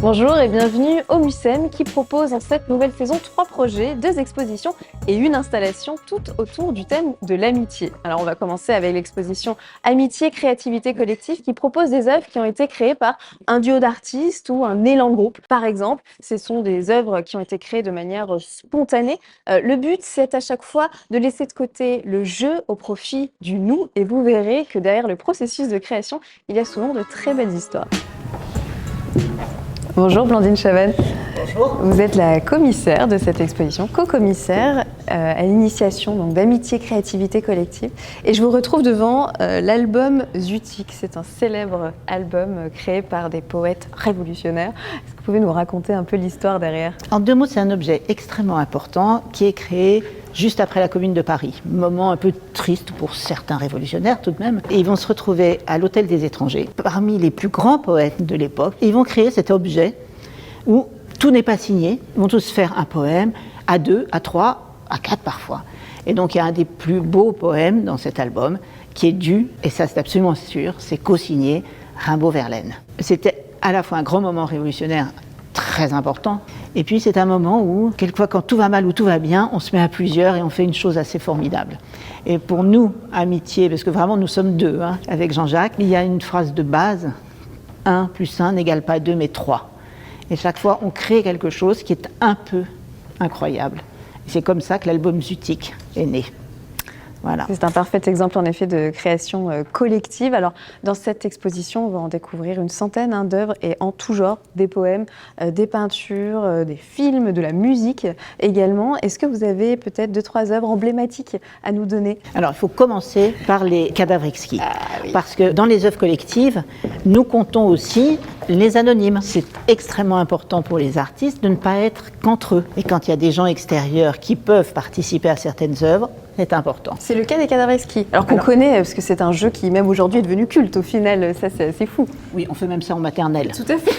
Bonjour et bienvenue au MUSEM qui propose en cette nouvelle saison 3 projets, 2 expositions et une installation toutes autour du thème de l'amitié. Alors on va commencer avec l'exposition Amitié, créativité collective qui propose des œuvres qui ont été créées par un duo d'artistes ou un élan de groupe. Par exemple, ce sont des œuvres qui ont été créées de manière spontanée. Le but, c'est à chaque fois de laisser de côté le jeu au profit du nous et vous verrez que derrière le processus de création, il y a souvent de très belles histoires. Bonjour Blandine Chavannes. Bonjour. Vous êtes la commissaire de cette exposition, co-commissaire à l'initiation d'Amitié, créativité collective. Et je vous retrouve devant l'album Zutik. C'est un célèbre album créé par des poètes révolutionnaires. Est-ce que vous pouvez nous raconter un peu l'histoire derrière? En 2 mots, c'est un objet extrêmement important qui est créé juste après la Commune de Paris. Moment un peu triste pour certains révolutionnaires tout de même. Et ils vont se retrouver à l'Hôtel des Étrangers, parmi les plus grands poètes de l'époque. Et ils vont créer cet objet où tout n'est pas signé. Ils vont tous faire un poème à 2, à 3, à 4 parfois. Et donc il y a un des plus beaux poèmes dans cet album qui est dû, et ça c'est absolument sûr, c'est co-signé Rimbaud-Verlaine. C'était à la fois un grand moment révolutionnaire très important, et puis c'est un moment où, quelquefois quand tout va mal ou tout va bien, on se met à plusieurs et on fait une chose assez formidable. Et pour nous, amitié, parce que vraiment nous sommes 2, avec Jean-Jacques, il y a une phrase de base, 1 + 1 n'égale pas 2 mais 3. Et chaque fois, on crée quelque chose qui est un peu incroyable. Et c'est comme ça que l'album Zutik est né. Voilà. C'est un parfait exemple en effet de création collective. Alors dans cette exposition, on va en découvrir une centaine d'œuvres et en tout genre, des poèmes, des peintures, des films, de la musique également. Est-ce que vous avez peut-être 2-3 œuvres emblématiques à nous donner? Alors il faut commencer par les cadavres exquis. Oui. Parce que dans les œuvres collectives, nous comptons aussi les anonymes. C'est extrêmement important pour les artistes de ne pas être qu'entre eux. Et quand il y a des gens extérieurs qui peuvent participer à certaines œuvres, c'est important. C'est le cas des cadavres exquis. Alors qu'on connaît, parce que c'est un jeu qui même aujourd'hui est devenu culte au final, ça c'est fou. Oui, on fait même ça en maternelle. Tout à fait.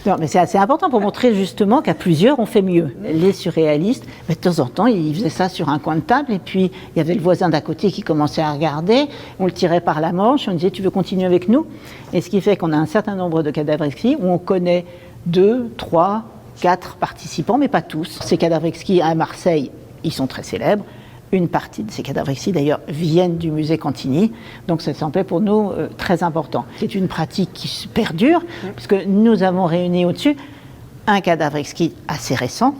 Non, mais c'est assez important pour montrer justement qu'à plusieurs, on fait mieux. Les surréalistes, de temps en temps, ils faisaient ça sur un coin de table, et puis il y avait le voisin d'à côté qui commençait à regarder, on le tirait par la manche, on disait « tu veux continuer avec nous ?» Et ce qui fait qu'on a un certain nombre de cadavres exquis où on connaît 2, 3, 4 participants, mais pas tous. Ces cadavres exquis à Marseille, ils sont très célèbres. Une partie de ces cadavres exquis, d'ailleurs, viennent du musée Cantini. Donc, ça semblait pour nous très important. C'est une pratique qui perdure, puisque nous avons réuni au-dessus un cadavre exquis assez récent,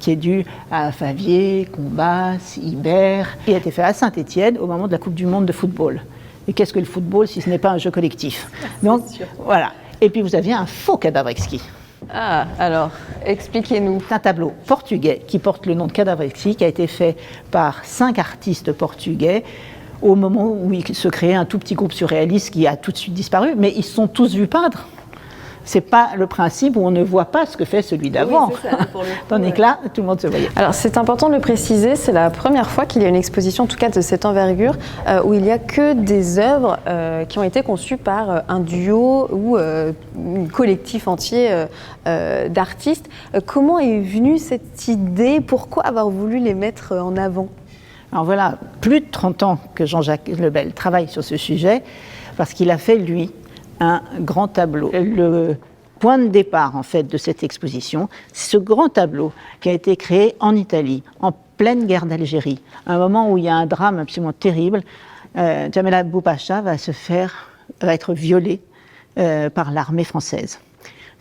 qui est dû à Favier, Combas, Ibert, qui a été fait à Saint-Étienne au moment de la Coupe du Monde de football. Et qu'est-ce que le football si ce n'est pas un jeu collectif? Donc, voilà. Et puis, vous aviez un faux cadavre exquis. Ah, alors, expliquez-nous. C'est un tableau portugais qui porte le nom de cadavre exquis, qui a été fait par 5 artistes portugais au moment où il se créait un tout petit groupe surréaliste qui a tout de suite disparu, mais ils se sont tous vus peindre. C'est pas le principe où on ne voit pas ce que fait celui d'avant. Oui, c'est ça, pour le coup, Tandis que là, tout le monde se voyait. Alors c'est important de le préciser, c'est la première fois qu'il y a une exposition, en tout cas de cette envergure, où il n'y a que des œuvres qui ont été conçues par un duo ou un collectif entier d'artistes. Comment est venue cette idée? Pourquoi avoir voulu les mettre en avant? Alors voilà, plus de 30 ans que Jean-Jacques Lebel travaille sur ce sujet, parce qu'il a fait, lui, un grand tableau. Le point de départ, en fait, de cette exposition, c'est ce grand tableau qui a été créé en Italie, en pleine guerre d'Algérie, à un moment où il y a un drame absolument terrible. Djamel Boupacha va être violé par l'armée française.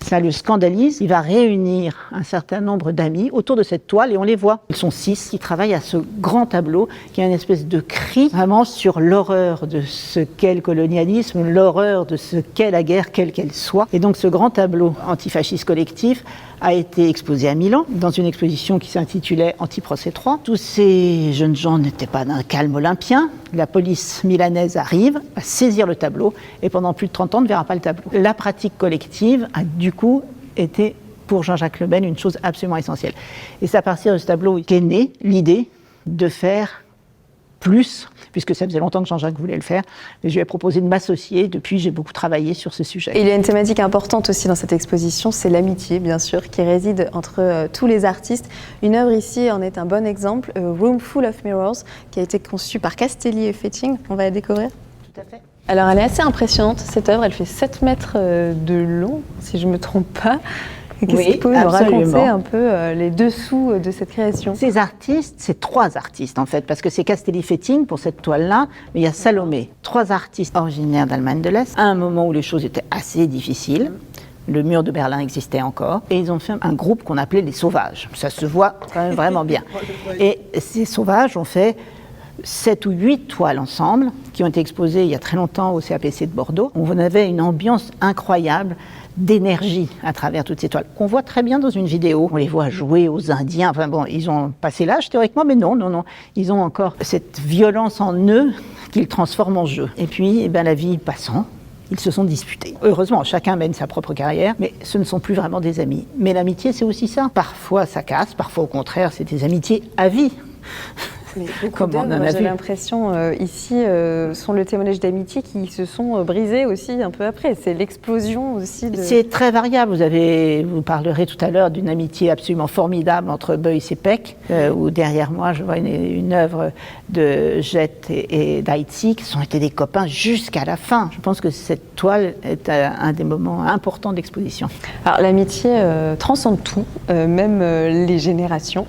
Ça le scandalise, il va réunir un certain nombre d'amis autour de cette toile et on les voit. Ils sont 6 qui travaillent à ce grand tableau qui est une espèce de cri vraiment sur l'horreur de ce qu'est le colonialisme, l'horreur de ce qu'est la guerre, quelle qu'elle soit. Et donc ce grand tableau antifasciste collectif a été exposé à Milan, dans une exposition qui s'intitulait Anti-Procès 3. Tous ces jeunes gens n'étaient pas d'un calme olympien. La police milanaise arrive à saisir le tableau et pendant plus de 30 ans, on ne verra pas le tableau. La pratique collective a du coup été pour Jean-Jacques Lebel une chose absolument essentielle. Et c'est à partir de ce tableau qu'est née l'idée de faire plus, puisque ça faisait longtemps que Jean-Jacques voulait le faire, et je lui ai proposé de m'associer. Depuis, j'ai beaucoup travaillé sur ce sujet. Et il y a une thématique importante aussi dans cette exposition, c'est l'amitié, bien sûr, qui réside entre tous les artistes. Une œuvre ici en est un bon exemple, Room Full of Mirrors, qui a été conçue par Castelli et Fetting. On va la découvrir. Tout à fait. Alors, elle est assez impressionnante, cette œuvre. Elle fait 7 mètres de long, si je ne me trompe pas. Qu'est-ce que vous pouvez nous raconter un peu les dessous de cette création? Ces artistes, c'est 3 artistes en fait, parce que c'est Castelli-Fetting pour cette toile-là, mais il y a Salomé. 3 artistes originaires d'Allemagne de l'Est, à un moment où les choses étaient assez difficiles. Le mur de Berlin existait encore, et ils ont fait un groupe qu'on appelait les Sauvages. Ça se voit quand même vraiment bien. Et ces Sauvages ont fait 7 ou 8 toiles ensemble, qui ont été exposées il y a très longtemps au CAPC de Bordeaux. On avait une ambiance incroyable d'énergie à travers toutes ces toiles, qu'on voit très bien dans une vidéo. On les voit jouer aux Indiens, enfin bon, ils ont passé l'âge théoriquement, mais non, ils ont encore cette violence en eux qu'ils transforment en jeu. Et puis, la vie passant, ils se sont disputés. Heureusement, chacun mène sa propre carrière, mais ce ne sont plus vraiment des amis. Mais l'amitié, c'est aussi ça. Parfois, ça casse, parfois, au contraire, c'est des amitiés à vie. J'ai l'impression ici sont le témoignage d'amitié qui se sont brisés aussi un peu après. C'est l'explosion aussi. C'est très variable. Vous parlerez tout à l'heure d'une amitié absolument formidable entre Beuys et Peck, où derrière moi je vois une œuvre de Jett et d'Heitzy qui ont été des copains jusqu'à la fin. Je pense que cette toile est un des moments importants d'exposition. Alors l'amitié transcende tout, même les générations.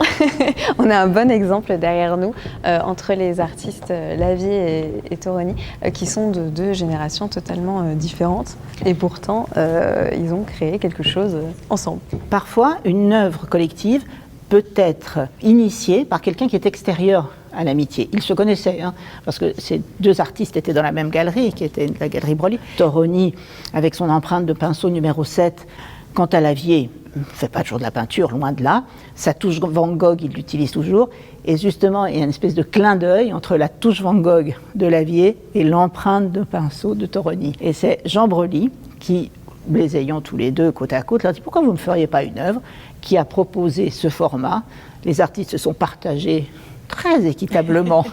On a un bon exemple derrière nous. Entre les artistes Lavie et Toroni, qui sont de 2 générations totalement différentes, et pourtant ils ont créé quelque chose ensemble. Parfois, une œuvre collective peut être initiée par quelqu'un qui est extérieur à l'amitié. Ils se connaissaient, parce que ces 2 artistes étaient dans la même galerie, qui était la galerie Broglie. Toroni, avec son empreinte de pinceau numéro 7, quant à Lavie, ne fait pas toujours de la peinture, loin de là. Sa touche Van Gogh, il l'utilise toujours. Et justement, il y a une espèce de clin d'œil entre la touche Van Gogh de Lavie et l'empreinte de pinceau de Toroni. Et c'est Jean Broglie qui, les ayant tous les 2 côte à côte, leur dit « Pourquoi vous ne me feriez pas une œuvre ?» qui a proposé ce format. Les artistes se sont partagés très équitablement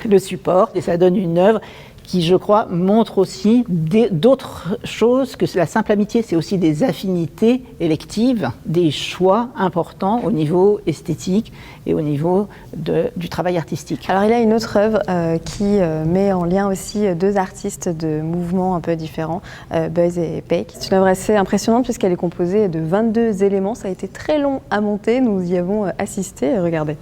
le support et ça donne une œuvre qui, je crois, montre aussi d'autres choses que la simple amitié. C'est aussi des affinités électives, des choix importants au niveau esthétique et au niveau du travail artistique. Alors il y a une autre œuvre qui met en lien aussi 2 artistes de mouvements un peu différents, Beuys et Peck. C'est une œuvre assez impressionnante puisqu'elle est composée de 22 éléments. Ça a été très long à monter, nous y avons assisté. Regardez.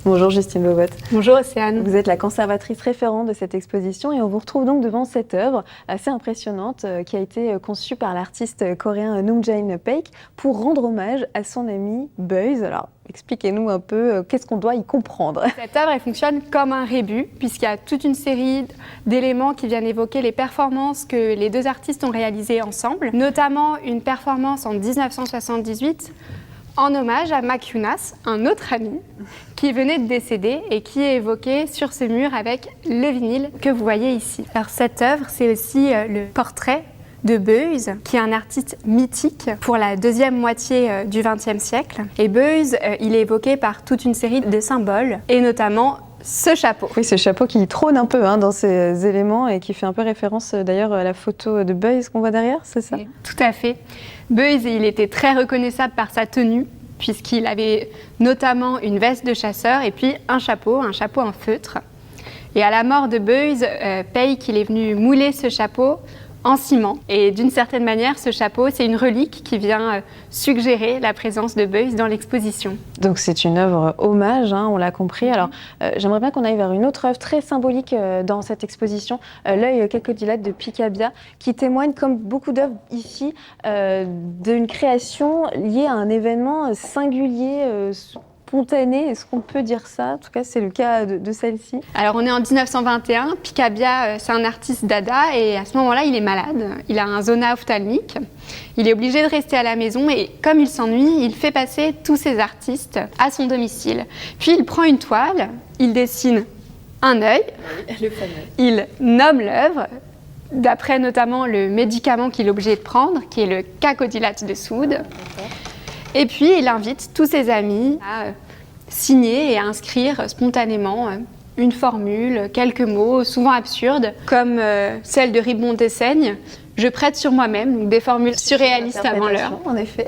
Bonjour Justine Bobot. Bonjour Océane. Vous êtes la conservatrice référente de cette exposition et on vous retrouve donc devant cette œuvre assez impressionnante qui a été conçue par l'artiste coréen Noong Jae Paik pour rendre hommage à son ami Beuys. Alors expliquez-nous un peu qu'est-ce qu'on doit y comprendre. Cette œuvre elle fonctionne comme un rébus puisqu'il y a toute une série d'éléments qui viennent évoquer les performances que les 2 artistes ont réalisées ensemble, notamment une performance en 1978 en hommage à Mac Younas, un autre ami qui venait de décéder et qui est évoqué sur ce mur avec le vinyle que vous voyez ici. Alors cette œuvre, c'est aussi le portrait de Beuys, qui est un artiste mythique pour la 2e moitié du XXe siècle. Et Beuys, il est évoqué par toute une série de symboles, et notamment ce chapeau. Oui, ce chapeau qui trône un peu dans ces éléments et qui fait un peu référence d'ailleurs à la photo de Beuys qu'on voit derrière, c'est ça? Tout à fait. Beuys, il était très reconnaissable par sa tenue, puisqu'il avait notamment une veste de chasseur et puis un chapeau en feutre. Et à la mort de Beuys, Paik, il est venu mouler ce chapeau en ciment. Et d'une certaine manière, ce chapeau, c'est une relique qui vient suggérer la présence de Beuys dans l'exposition. Donc c'est une œuvre hommage, on l'a compris. Alors j'aimerais bien qu'on aille vers une autre œuvre très symbolique dans cette exposition, L'œil cacodylate de Picabia, qui témoigne, comme beaucoup d'œuvres ici, d'une création liée à un événement singulier, spontanée, est-ce qu'on peut dire ça? En tout cas, c'est le cas de celle-ci. Alors, on est en 1921. Picabia, c'est un artiste dada et à ce moment-là, il est malade. Il a un zona ophtalmique. Il est obligé de rester à la maison et comme il s'ennuie, il fait passer tous ses artistes à son domicile. Puis, il prend une toile, il dessine un œil, il nomme l'œuvre, d'après notamment le médicament qu'il est obligé de prendre, qui est le cacodylate de soude. Et puis, il invite tous ses amis à signer et à inscrire spontanément une formule, quelques mots, souvent absurdes, comme celle de Ribon d'Essaigne. Je prête sur moi-même, donc des formules surréalistes avant l'heure. En effet.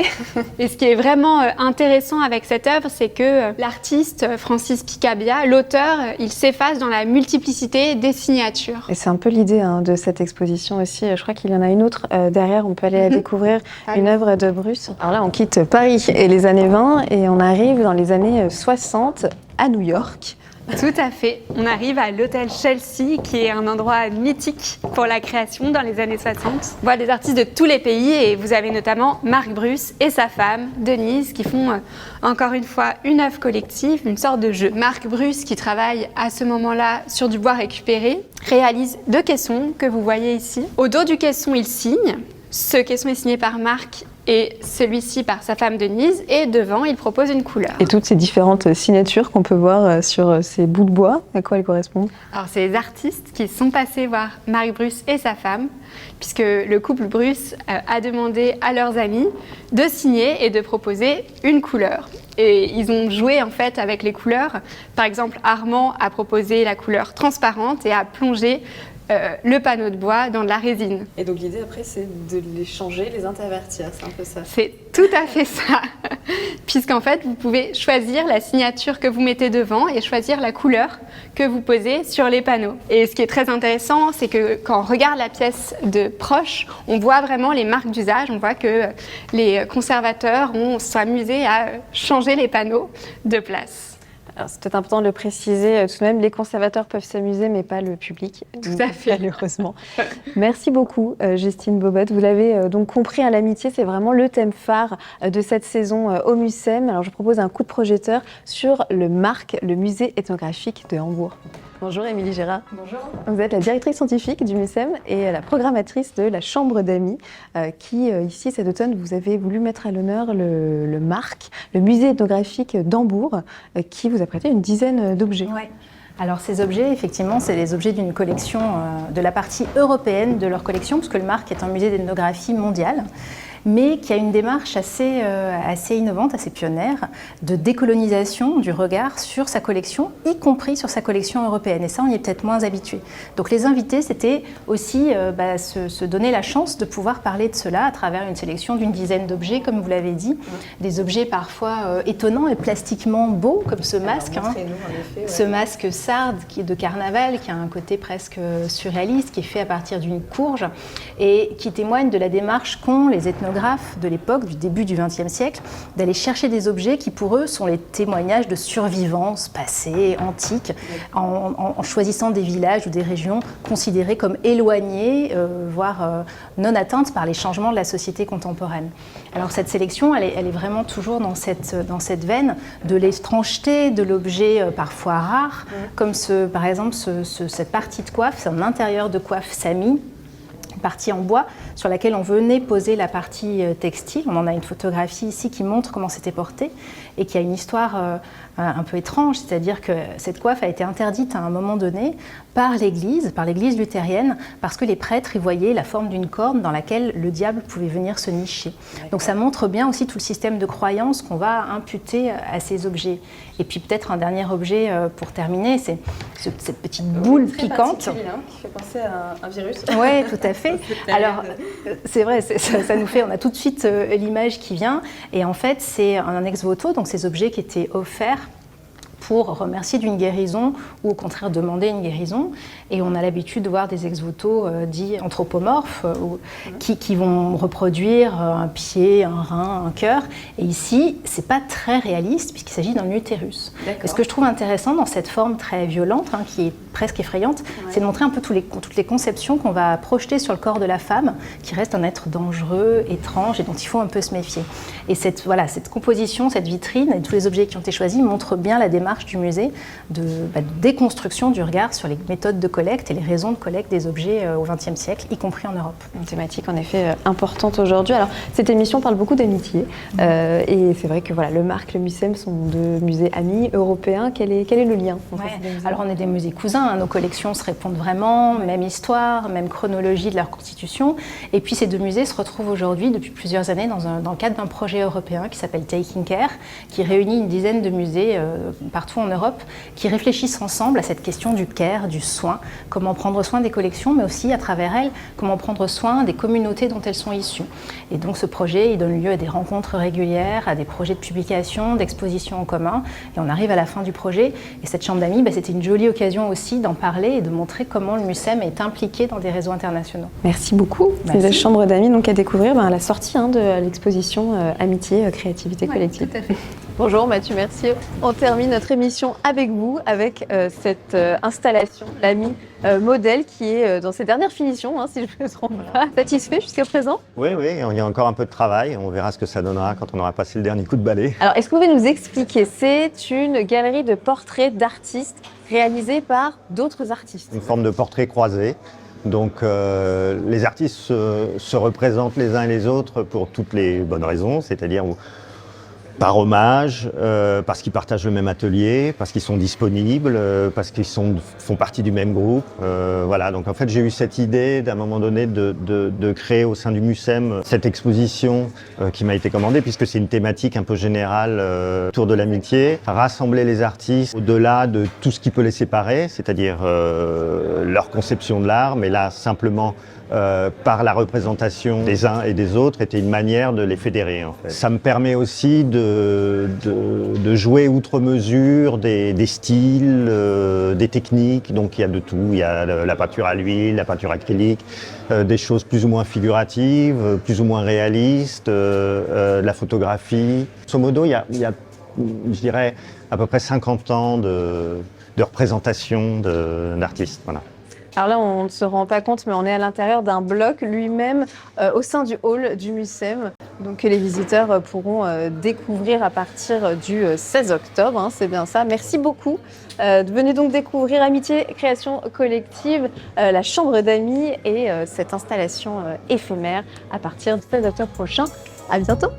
Et ce qui est vraiment intéressant avec cette œuvre, c'est que l'artiste Francis Picabia, l'auteur, il s'efface dans la multiplicité des signatures. Et c'est un peu l'idée de cette exposition aussi. Je crois qu'il y en a une autre derrière, on peut aller la découvrir, une œuvre de Bruce. Alors là, on quitte Paris et les années 20 et on arrive dans les années 60 à New York. Tout à fait. On arrive à l'hôtel Chelsea, qui est un endroit mythique pour la création dans les années 60. On voit des artistes de tous les pays et vous avez notamment Marc Bruce et sa femme, Denise, qui font encore une fois une œuvre collective, une sorte de jeu. Marc Bruce, qui travaille à ce moment-là sur du bois récupéré, réalise 2 caissons que vous voyez ici. Au dos du caisson, il signe. Ce caisson est signé par Marc et celui-ci par sa femme Denise, et devant, il propose une couleur. Et toutes ces différentes signatures qu'on peut voir sur ces bouts de bois, à quoi elles correspondent? Alors, c'est les artistes qui sont passés voir Marc Bruce et sa femme, puisque le couple Bruce a demandé à leurs amis de signer et de proposer une couleur. Et ils ont joué en fait avec les couleurs. Par exemple, Armand a proposé la couleur transparente et a plongé le panneau de bois dans de la résine. Et donc l'idée après c'est de les changer, les intervertir, c'est un peu ça. C'est tout à fait ça, puisqu'en fait vous pouvez choisir la signature que vous mettez devant et choisir la couleur que vous posez sur les panneaux. Et ce qui est très intéressant, c'est que quand on regarde la pièce de proche, on voit vraiment les marques d'usage, on voit que les conservateurs sont amusés à changer les panneaux de place. Alors, c'est peut-être important de le préciser, tout de même, les conservateurs peuvent s'amuser, mais pas le public. Tout à fait. Malheureusement. Merci beaucoup, Justine Bobot. Vous l'avez donc compris, l'amitié, c'est vraiment le thème phare de cette saison au Mucem. Alors, je propose un coup de projecteur sur le MARC, le musée ethnographique de Hambourg. Bonjour Émilie Gérard. Bonjour. Vous êtes la directrice scientifique du Mucem et la programmatrice de la Chambre d'Amis qui, ici, cet automne, vous avez voulu mettre à l'honneur le MARC, le musée ethnographique d'Hambourg, qui vous a prêté une dizaine d'objets. Ouais. Alors ces objets, effectivement, c'est les objets d'une collection de la partie européenne de leur collection, puisque le MARC est un musée d'ethnographie mondial, mais qui a une démarche assez innovante, assez pionnière, de décolonisation du regard sur sa collection, y compris sur sa collection européenne. Et ça, on y est peut-être moins habitué. Donc les invités, c'était aussi se donner la chance de pouvoir parler de cela à travers une sélection d'une dizaine d'objets, comme vous l'avez dit. Des objets parfois étonnants et plastiquement beaux, comme ce masque. Alors, montrez-nous, en effet, ouais. Ce masque sarde qui est de carnaval, qui a un côté presque surréaliste, qui est fait à partir d'une courge et qui témoigne de la démarche qu'ont les ethnographes de l'époque, du début du XXe siècle, d'aller chercher des objets qui pour eux sont les témoignages de survivance passée, antique, en choisissant des villages ou des régions considérées comme éloignées, voire non atteintes par les changements de la société contemporaine. Alors cette sélection, elle est vraiment toujours dans cette veine de l'étrangeté de l'objet parfois rare, comme par exemple cette partie de coiffe, c'est un intérieur de coiffe Sami, partie en bois sur laquelle on venait poser la partie textile. On en a une photographie ici qui montre comment c'était porté et qui a une histoire un peu étrange, c'est-à-dire que cette coiffe a été interdite à un moment donné par l'Église luthérienne, parce que les prêtres y voyaient la forme d'une corne dans laquelle le diable pouvait venir se nicher. Donc ça montre bien aussi tout le système de croyance qu'on va imputer à ces objets. Et puis peut-être un dernier objet pour terminer, c'est cette petite boule piquante. Très particulier, qui fait penser à un virus. Oui, tout à fait. Alors, c'est vrai, ça nous fait, on a tout de suite l'image qui vient. Et en fait, c'est un ex-voto, donc ces objets qui étaient offerts pour remercier d'une guérison ou au contraire demander une guérison. Et on a l'habitude de voir des ex-voto dits anthropomorphes qui vont reproduire un pied, un rein, un cœur. Et ici, c'est pas très réaliste puisqu'il s'agit d'un utérus. Et ce que je trouve intéressant dans cette forme très violente, qui est presque effrayante, c'est de montrer un peu toutes les conceptions qu'on va projeter sur le corps de la femme, qui reste un être dangereux, étrange et dont il faut un peu se méfier. Et cette composition, cette vitrine et tous les objets qui ont été choisis montrent bien la démarche du musée de déconstruction du regard sur les méthodes de collecte et les raisons de collecte des objets au XXe siècle, y compris en Europe. Une thématique en effet importante aujourd'hui. Alors cette émission parle beaucoup d'amitié et c'est vrai que le MARC, le Mucem sont deux musées amis européens. Quel est le lien Alors on est des musées cousins, nos collections se répondent vraiment, même histoire, même chronologie de leur constitution. Et puis ces deux musées se retrouvent aujourd'hui depuis plusieurs années dans le cadre d'un projet européen qui s'appelle Taking Care, qui réunit une dizaine de musées partout partout en Europe qui réfléchissent ensemble à cette question du care, du soin, comment prendre soin des collections, mais aussi à travers elles, comment prendre soin des communautés dont elles sont issues. Et donc ce projet, il donne lieu à des rencontres régulières, à des projets de publication, d'exposition en commun, et on arrive à la fin du projet. Et cette chambre d'amis, c'était une jolie occasion aussi d'en parler et de montrer comment le MUCEM est impliqué dans des réseaux internationaux. Merci beaucoup. Merci. La chambre d'amis donc à découvrir à la sortie de l'exposition Amitié, créativité collective. Tout à fait. Bonjour Mathieu Mercier. On termine notre émission avec vous, avec cette installation, l'ami modèle qui est dans ses dernières finitions, si je ne me trompe pas. Satisfait jusqu'à présent? Oui, il y a encore un peu de travail. On verra ce que ça donnera quand on aura passé le dernier coup de balai. Alors, est-ce que vous pouvez nous expliquer? C'est une galerie de portraits d'artistes réalisés par d'autres artistes. Une forme de portrait croisé. Donc les artistes se représentent les uns et les autres pour toutes les bonnes raisons, c'est-à-dire par hommage, parce qu'ils partagent le même atelier, parce qu'ils sont disponibles, parce qu'ils font partie du même groupe. Voilà, donc en fait j'ai eu cette idée d'un moment donné de créer au sein du MUCEM cette exposition qui m'a été commandée, puisque c'est une thématique un peu générale autour de l'amitié, rassembler les artistes au-delà de tout ce qui peut les séparer, c'est-à-dire leur conception de l'art, mais là simplement par la représentation des uns et des autres était une manière de les fédérer. En fait. Ça me permet aussi de jouer outre mesure des styles, des techniques, donc il y a de tout, il y a la peinture à l'huile, la peinture acrylique, des choses plus ou moins figuratives, plus ou moins réalistes, la photographie. Grosso modo, il y a, je dirais, à peu près 50 ans de représentation d'artistes. Voilà. Alors là, on ne se rend pas compte, mais on est à l'intérieur d'un bloc lui-même au sein du hall du MUCEM, donc que les visiteurs pourront découvrir à partir du 16 octobre, c'est bien ça. Merci beaucoup. Venez donc découvrir Amitié, création collective, la chambre d'amis et cette installation éphémère à partir du 16 octobre prochain. À bientôt.